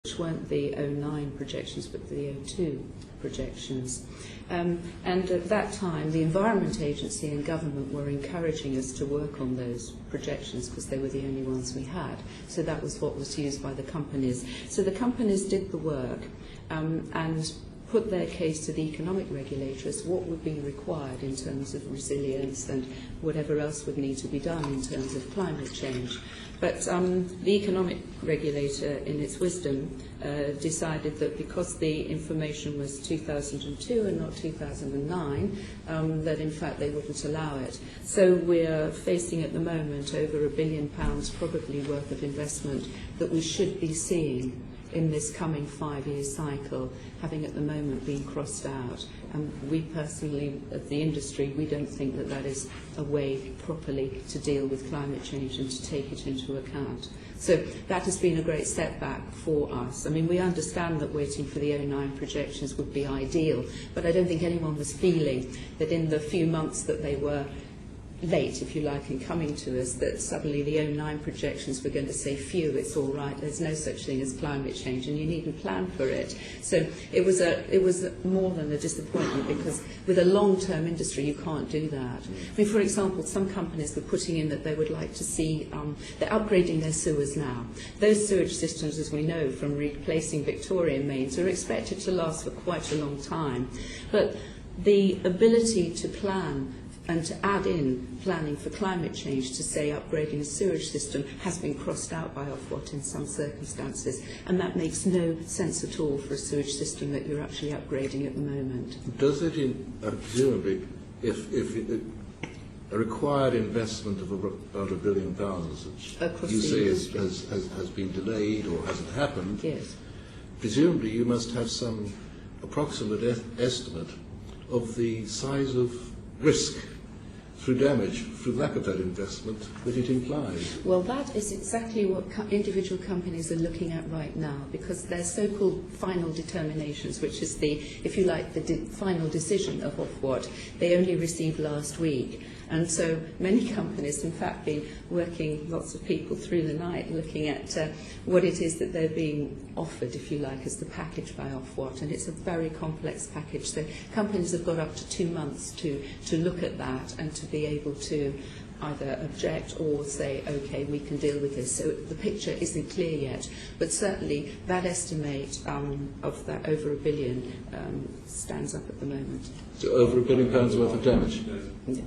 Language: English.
which weren't the 09 projections but the 02 projections. And at that time, the Environment Agency and government were encouraging us to work on those projections because they were the only ones we had. So that was what was used by the companies. So the companies did the work and put their case to the economic regulators what would be required in terms of resilience and whatever else would need to be done in terms of climate change. But the economic regulator, in its wisdom, decided that because the information was 2002 and not 2009, that in fact they wouldn't allow it. So we're facing at the moment over £1 billion probably worth of investment that we should be seeing in this coming 5-year cycle, having at the moment been crossed out. And we personally, at the industry, we don't think that that is a way properly to deal with climate change and to take it into account. So that has been a great setback for us. I mean, we understand that waiting for the 09 projections would be ideal, but I don't think anyone was feeling that in the few months that they were late, if you like, in coming to us, that suddenly the 09 projections were going to say, phew, it's all right, there's no such thing as climate change and you needn't plan for it. So it was more than a disappointment, because with a long-term industry you can't do that. I mean, for example, some companies were putting in that they would like to see, they're upgrading their sewers now. Those sewage systems, as we know from replacing Victorian mains, are expected to last for quite a long time. But the ability to plan and to add in planning for climate change to say upgrading a sewage system has been crossed out by Ofwat in some circumstances, and that makes no sense at all for a sewage system that you're actually upgrading at the moment. Does it, presumably, if a required investment of about £1 billion, which you say has been delayed or hasn't happened, yes, presumably you must have some approximate estimate of the size of risk through damage, through lack of that investment, that it implies. Well, that is exactly what individual companies are looking at right now, because their so-called final determinations, which is the, if you like, the final decision of Ofwat, they only received last week. And so many companies, in fact, been working, lots of people through the night, looking at what it is that they're being offered, if you like, as the package by Ofwat. And it's a very complex package. So companies have got up to 2 months to look at that and to be able to either object or say, OK, we can deal with this. So the picture isn't clear yet. But certainly that estimate of that over £1 billion stands up at the moment. So over £1 billion worth of damage? Yeah.